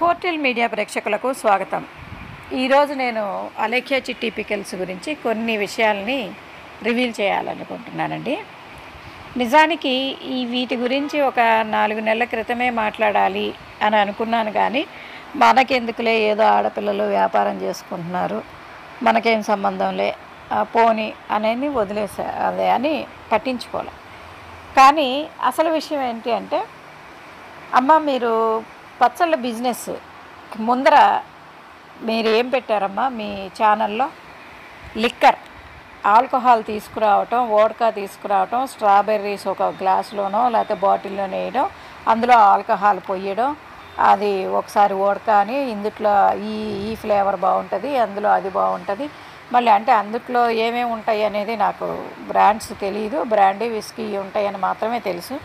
ఫోర్టిల్ media ప్రేక్షకులకు స్వాగతం. ఈరోజు నేను అలేఖ్య చిట్టి పికిల్స్ గురించి కొన్ని విషయాల్ని రివీల్ చేయాలనుకుంటున్నానండి. నిజానికి వీటి గురించి ఒక 4 నెలల క్రితమే మాట్లాడాలి అని అనుకున్నాను, కానీ మనకెందుకులే, ఏదో ఆడపిల్లలు వ్యాపారం చేసుకుంటున్నారు, మనకేం సంబంధంలే, పోని అనేది వదిలేసా, అదే అని పట్టించుకోలే. కానీ అసలు విషయం ఏంటి అంటే, అమ్మ మీరు పచ్చళ్ళ బిజినెస్ ముందర మీరు ఏం పెట్టారమ్మా మీ ఛానల్లో? లిక్కర్, ఆల్కహాల్ తీసుకురావటం, వోడ్కా తీసుకురావటం, స్ట్రాబెర్రీస్ ఒక గ్లాసులోనో లేకపోతే బాటిల్లోనో వేయడం, అందులో ఆల్కహాల్ పొయ్యడం, అది ఒకసారి వోడ్కా అని ఇందుట్లో ఈ ఫ్లేవర్ బాగుంటుంది, అందులో అది బాగుంటుంది, మళ్ళీ అంటే అందుట్లో ఏమేమి ఉంటాయి అనేది నాకు బ్రాండ్స్ తెలియదు, బ్రాండీ విస్కీ ఉంటాయని మాత్రమే తెలుసు.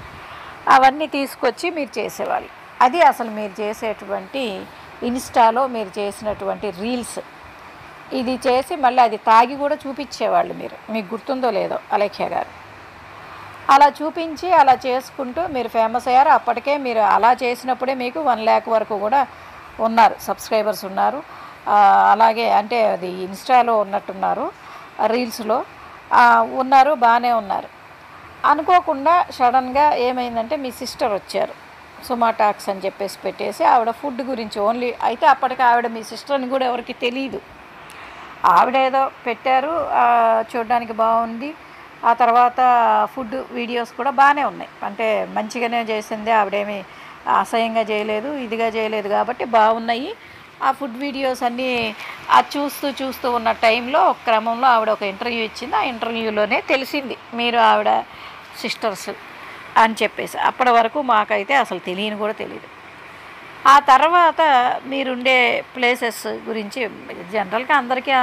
అవన్నీ తీసుకొచ్చి మీరు చేసేవాళ్ళు. అది అసలు మీరు చేసేటువంటి ఇన్స్టాలో మీరు చేసినటువంటి రీల్స్. ఇది చేసి మళ్ళీ అది తాగి కూడా చూపించేవాళ్ళు మీరు, మీకు గుర్తుందో లేదో అలేఖ్య గారు. అలా చూపించి అలా చేసుకుంటూ మీరు ఫేమస్ అయ్యారు. అప్పటికే మీరు అలా చేసినప్పుడే మీకు 1 lakh వరకు కూడా ఉన్నారు, సబ్స్క్రైబర్స్ ఉన్నారు. అలాగే అంటే అది ఇన్స్టాలో ఉన్నట్టున్నారు, రీల్స్లో ఉన్నారు, బాగానే ఉన్నారు. అనుకోకుండా సడన్గా ఏమైందంటే మీ సిస్టర్ వచ్చారు, సుమా టాక్స్ అని చెప్పేసి పెట్టేసి ఆవిడ ఫుడ్ గురించి ఓన్లీ. అయితే అప్పటికి ఆవిడ మీ సిస్టర్ అని కూడా ఎవరికి తెలియదు. ఆవిడ ఏదో పెట్టారు, చూడడానికి బాగుంది. ఆ తర్వాత ఫుడ్ వీడియోస్ కూడా బాగానే ఉన్నాయి, అంటే మంచిగానే చేసింది, ఆవిడేమి అసహ్యంగా చేయలేదు, ఇదిగా చేయలేదు, కాబట్టి బాగున్నాయి ఆ ఫుడ్ వీడియోస్ అన్నీ. చూస్తూ ఉన్న టైంలో ఒక క్రమంలో ఆవిడ ఒక ఇంటర్వ్యూ ఇచ్చింది. ఆ ఇంటర్వ్యూలోనే తెలిసింది మీరు ఆవిడ సిస్టర్స్ అని చెప్పేసి. అప్పటి వరకు మాకైతే అసలు తెలియని కూడా తెలియదు. ఆ తర్వాత మీరుండే ప్లేసెస్ గురించి జనరల్గా అందరికీ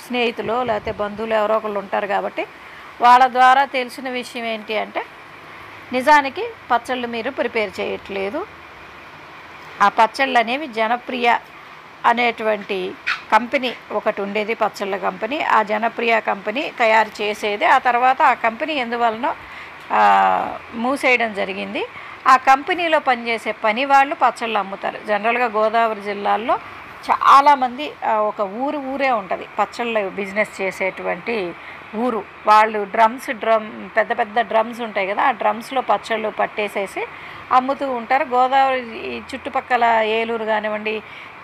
స్నేహితులు లేకపోతే బంధువులు ఎవరో ఒకళ్ళు ఉంటారు, కాబట్టి వాళ్ళ ద్వారా తెలిసిన విషయం ఏంటి అంటే, నిజానికి పచ్చళ్ళు మీరు ప్రిపేర్ చేయట్లేదు. ఆ పచ్చళ్ళు అనేవి జనప్రియ అనేటువంటి కంపెనీ ఒకటి ఉండేది, పచ్చళ్ళ కంపెనీ. ఆ జనప్రియ కంపెనీ తయారు చేసేది. ఆ తర్వాత ఆ కంపెనీ ఎందువలనో మూసేయడం జరిగింది. ఆ కంపెనీలో పనిచేసే పని వాళ్ళు పచ్చళ్ళు అమ్ముతారు. జనరల్గా గోదావరి జిల్లాల్లో చాలామంది ఒక ఊరే ఉంటుంది పచ్చళ్ళ బిజినెస్ చేసేటువంటి ఊరు. వాళ్ళు పెద్ద పెద్ద డ్రమ్స్ ఉంటాయి కదా, ఆ డ్రమ్స్లో పచ్చళ్ళు పట్టేసేసి అమ్ముతూ ఉంటారు. గోదావరి చుట్టుపక్కల ఏలూరు కానివ్వండి,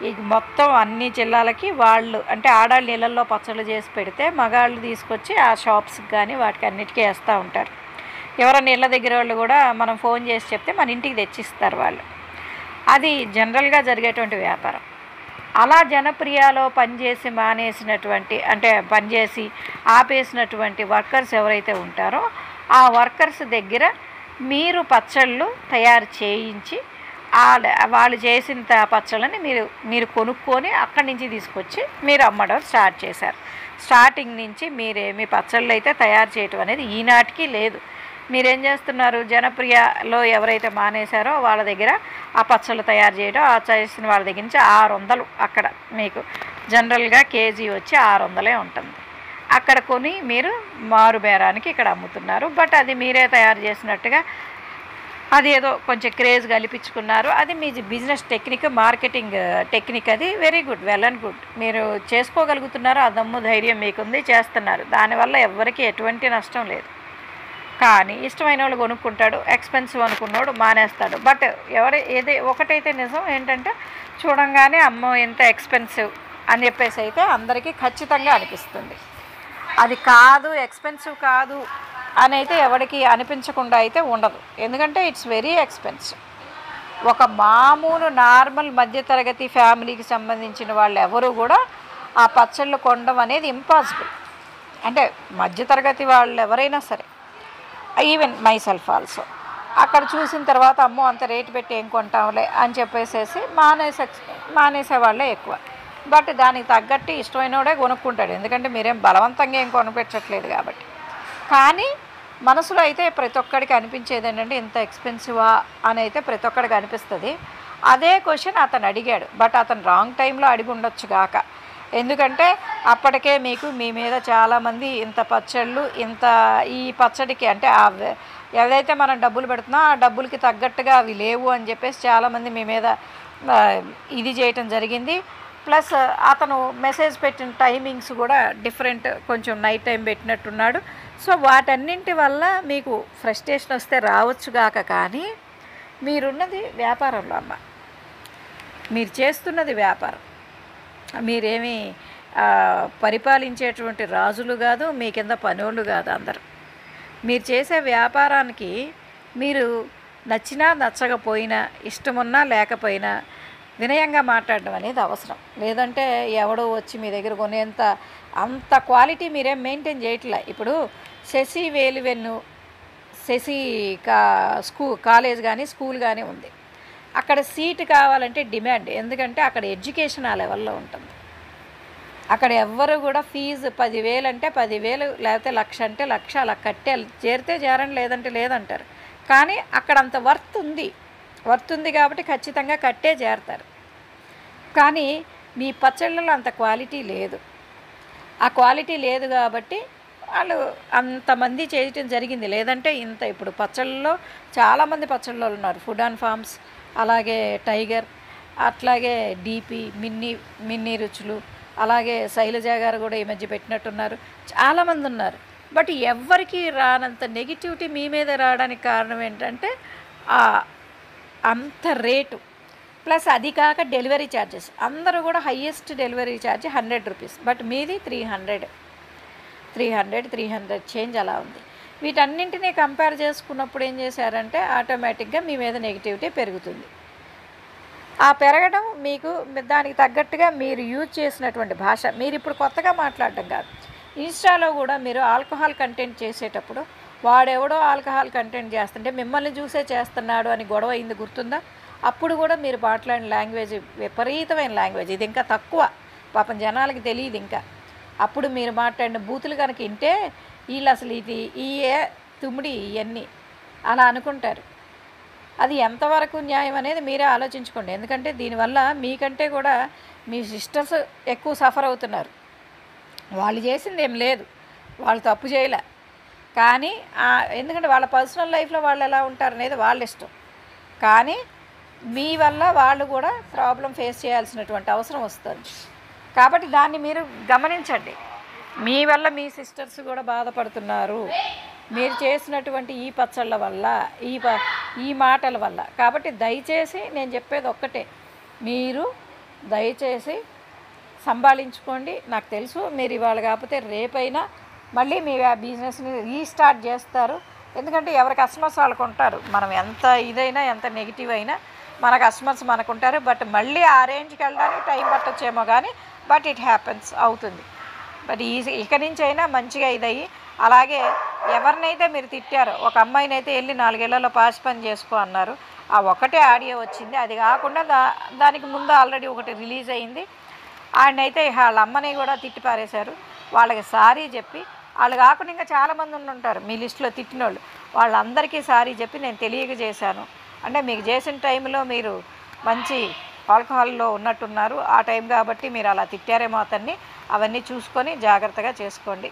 ఈ మొత్తం అన్ని జిల్లాలకి వాళ్ళు అంటే ఆడాళ్ళు నీళ్ళల్లో పచ్చళ్ళు చేసి పెడితే మగాళ్ళు తీసుకొచ్చి ఆ షాప్స్కి కానీ వాటికి అన్నిటికీ వేస్తూ ఉంటారు. ఎవరైనా ఇళ్ళ దగ్గర వాళ్ళు కూడా మనం ఫోన్ చేసి చెప్తే మన ఇంటికి తెచ్చిస్తారు వాళ్ళు. అది జనరల్గా జరిగేటువంటి వ్యాపారం. అలా జనప్రియలో పనిచేసి మానేసినటువంటి, అంటే పనిచేసి ఆపేసినటువంటి వర్కర్స్ ఎవరైతే ఉంటారో ఆ వర్కర్స్ దగ్గర మీరు పచ్చళ్ళు తయారు చేయించి వాళ్ళు చేసిన పచ్చళ్ళని మీరు కొనుక్కొని అక్కడి నుంచి తీసుకొచ్చి మీరు అమ్మడం స్టార్ట్ చేశారు. స్టార్టింగ్ నుంచి మీ పచ్చళ్ళు అయితే తయారు చేయటం అనేది ఈనాటికి లేదు. మీరేం చేస్తున్నారు, జనప్రియలో ఎవరైతే మానేశారో వాళ్ళ దగ్గర ఆ పచ్చళ్ళు తయారు చేయడం, ఆ చేసిన వాళ్ళ దగ్గర నుంచి 600 అక్కడ మీకు జనరల్గా కేజీ వచ్చి 600 ఉంటుంది. అక్కడ కొని మీరు మారు బేరానికి ఇక్కడ అమ్ముతున్నారు. బట్ అది మీరే తయారు చేసినట్టుగా అది ఏదో కొంచెం క్రేజ్ కల్పించుకున్నారు. అది మీ బిజినెస్ టెక్నిక్, మార్కెటింగ్ టెక్నిక్. అది very good, well and good. మీరు చేసుకోగలుగుతున్నారు, ఆ దమ్ము ధైర్యం మీకుంది, చేస్తున్నారు. దానివల్ల ఎవరికి ఎటువంటి నష్టం లేదు. కానీ ఇష్టమైన వాళ్ళు కొనుక్కుంటాడు, ఎక్స్పెన్సివ్ అనుకున్నాడు మానేస్తాడు. బట్ ఒకటైతే నిజం ఏంటంటే, చూడంగానే అమ్మో ఎంత ఎక్స్పెన్సివ్ అని చెప్పేసి అయితే అందరికీ ఖచ్చితంగా అనిపిస్తుంది. అది కాదు, ఎక్స్పెన్సివ్ కాదు అని అయితే ఎవరికి అనిపించకుండా అయితే ఉండదు. ఎందుకంటే ఇట్స్ వెరీ ఎక్స్పెన్సివ్. ఒక మామూలు నార్మల్ మధ్యతరగతి ఫ్యామిలీకి సంబంధించిన వాళ్ళు ఎవరు కూడా ఆ పచ్చళ్ళు కొనడం అనేది ఇంపాసిబుల్. అంటే మధ్యతరగతి వాళ్ళు ఎవరైనా సరే, ఈవెన్ మైసెల్ఫ్ ఆల్సో, అక్కడ చూసిన తర్వాత అమ్మో అంత రేటు పెట్టి ఏం కొంటాంలే అని చెప్పేసేసి మానేసే వాళ్ళే ఎక్కువ. బట్ దానికి తగ్గట్టు ఇష్టమైనోడే కొనుక్కుంటాడు, ఎందుకంటే మీరేం బలవంతంగా ఏం కొనిపెట్టట్లేదు కాబట్టి. కానీ మనసులో అయితే ప్రతి ఒక్కడికి అనిపించేది ఏంటంటే, ఇంత ఎక్స్పెన్సివా అని అయితే ప్రతి ఒక్కడికి అనిపిస్తుంది. అదే క్వశ్చన్ అతను అడిగాడు, బట్ అతను రాంగ్ టైంలో అడిగి ఉండొచ్చు గాక. ఎందుకంటే అప్పటికే మీ మీద చాలామంది ఇంత పచ్చళ్ళు, ఈ పచ్చడికి అంటే ఏదైతే మనం డబ్బులు పెడుతున్నా ఆ డబ్బులకి తగ్గట్టుగా అవి లేవు అని చెప్పేసి చాలామంది మీ మీద ఆ, ఇది చేయటం జరిగింది. ప్లస్ అతను మెసేజ్ పెట్టిన టైమింగ్స్ కూడా డిఫరెంట్, కొంచెం నైట్ టైం పెట్టినట్టున్నాడు. సో వాటన్నింటి వల్ల మీకు ఫ్రస్ట్రేషన్ వస్తే రావచ్చుగాక, కానీ మీరున్నది వ్యాపారంలో అమ్మ, మీరు చేస్తున్నది వ్యాపారం. మీరేమీ పరిపాలించేటువంటి రాజులు కాదు, మీ కింద పనోళ్ళు కాదు అందరు. మీరు చేసే వ్యాపారానికి మీరు నచ్చినా నచ్చకపోయినా, ఇష్టమున్నా లేకపోయినా వినయంగా మాట్లాడడం అనేది అవసరం. లేదంటే ఎవడో వచ్చి మీ దగ్గర కొనేంత అంత క్వాలిటీ మీరేం మెయింటైన్ చేయట్లే. ఇప్పుడు శశి వేలువెన్ను శశి కాలేజ్ కానీ స్కూల్ కానీ ఉంది. అక్కడ సీటు కావాలంటే డిమాండ్, ఎందుకంటే అక్కడ ఎడ్యుకేషన్ ఆ లెవెల్లో ఉంటుంది. అక్కడ ఎవ్వరు కూడా ఫీజు 10,000 అంటే 10,000, లేకపోతే 1,00,000 అంటే 1,00,000 అలా కట్టే చేరితే చేరండి, లేదంటే లేదంటారు. కానీ అక్కడ అంత వర్త్ ఉంది కాబట్టి ఖచ్చితంగా కట్టే చేరతారు. కానీ మీ పచ్చళ్ళలో అంత క్వాలిటీ లేదు. ఆ క్వాలిటీ లేదు కాబట్టి వాళ్ళు అంతమంది చేయటం జరిగింది. లేదంటే ఇంత ఇప్పుడు పచ్చళ్ళలో చాలామంది పచ్చళ్ళలో ఉన్నారు. ఫుడ్ అండ్ ఫార్మ్స్, అలాగే టైగర్, అట్లాగే డీపీ, మిన్నీ రుచులు, అలాగే శైలజ గారు కూడా ఈ మధ్య పెట్టినట్టున్నారు. చాలామంది ఉన్నారు. బట్ ఎవ్వరికి రానంత నెగిటివిటీ మీ మీద రావడానికి కారణం ఏంటంటే అంత రేటు, ప్లస్ అది కాక డెలివరీ ఛార్జెస్. అందరూ కూడా highest delivery charge 100 rupees, but మీది 300 చేంజ్ అలా ఉంది. వీటన్నింటినీ కంపేర్ చేసుకున్నప్పుడు ఏం చేశారంటే ఆటోమేటిక్గా మీ మీద నెగిటివిటీ పెరుగుతుంది. ఆ పెరగడం మీకు దానికి తగ్గట్టుగా మీరు యూజ్ చేసినటువంటి భాష, మీరు ఇప్పుడు కొత్తగా మాట్లాడడం కాదు. ఇన్స్టాలో కూడా మీరు ఆల్కహాల్ కంటెంట్ చేసేటప్పుడు వాడెవడో ఆల్కహాల్ కంటెంట్ చేస్తుంటే మిమ్మల్ని చూసే చేస్తున్నాడు అని గొడవ అయింది, గుర్తుందా? అప్పుడు కూడా మీరు మాట్లాడిన లాంగ్వేజ్ విపరీతమైన లాంగ్వేజ్. ఇది ఇంకా తక్కువ, పాపం జనాలకి తెలియదు ఇంకా. అప్పుడు మీరు మాట్లాడిన బూతులు కనుక వింటే వీళ్ళు అసలు ఇది తుమ్మిడి ఇవన్నీ అలా అనుకుంటారు. అది ఎంతవరకు న్యాయం అనేది మీరే ఆలోచించుకోండి. ఎందుకంటే దీనివల్ల మీకంటే కూడా మీ సిస్టర్స్ ఎక్కువ సఫర్ అవుతున్నారు. వాళ్ళు చేసింది ఏం లేదు, వాళ్ళు తప్పు చేయలే. కానీ ఎందుకంటే వాళ్ళ పర్సనల్ లైఫ్లో వాళ్ళు ఎలా ఉంటారు అనేది వాళ్ళ ఇష్టం. కానీ మీ వల్ల వాళ్ళు కూడా ప్రాబ్లం ఫేస్ చేయాల్సినటువంటి అవసరం వస్తుంది. కాబట్టి దాన్ని మీరు గమనించండి. మీ వల్ల మీ సిస్టర్స్ కూడా బాధపడుతున్నారు, మీరు చేసినటువంటి ఈ పచ్చళ్ళ వల్ల, ఈ మాటల వల్ల. కాబట్టి దయచేసి నేను చెప్పేది ఒక్కటే, మీరు దయచేసి సంభాళించుకోండి. నాకు తెలుసు మీరు ఇవాళ కాకపోతే రేపైనా మళ్ళీ మీ బిజినెస్ని రీస్టార్ట్ చేస్తారు. ఎందుకంటే ఎవరి కస్టమర్స్ వాళ్ళకు ఉంటారు. మనం ఎంత ఇదైనా, ఎంత నెగిటివ్ అయినా మన కస్టమర్స్ మనకు ఉంటారు. బట్ మళ్ళీ ఆ రేంజ్కి వెళ్ళడానికి టైం పట్టొచ్చేమో కానీ, బట్ ఇట్ హ్యాపెన్స్, అవుతుంది. బట్ ఇక నుంచి అయినా మంచిగా ఇదయ్యి, అలాగే ఎవరినైతే మీరు తిట్టారో, ఒక అమ్మాయిని అయితే వెళ్ళి 4 ఏళ్లలో పాస్ పని చేసుకో అన్నారు, ఆ ఒకటే ఆడియో వచ్చింది. అది కాకుండా దానికి ముందు ఆల్రెడీ ఒకటి రిలీజ్ అయింది. ఆయనైతే వాళ్ళ అమ్మని కూడా తిట్టి పారేశారు. వాళ్ళకి సారీ చెప్పి, వాళ్ళు కాకుండా ఇంకా చాలామంది ఉంటారు మీ లిస్టులో తిట్టినోళ్ళు, వాళ్ళందరికీ సారీ చెప్పి నేను తెలియక చేశాను అంటే, మీకు చేసిన టైంలో మీరు మంచి ఆల్కహాల్లో ఉన్నట్టున్నారు ఆ టైం కాబట్టి మీరు అలా తిట్టారేమో అతన్ని. అవన్నీ చూసుకొని జాగ్రత్తగా చేసుకోండి.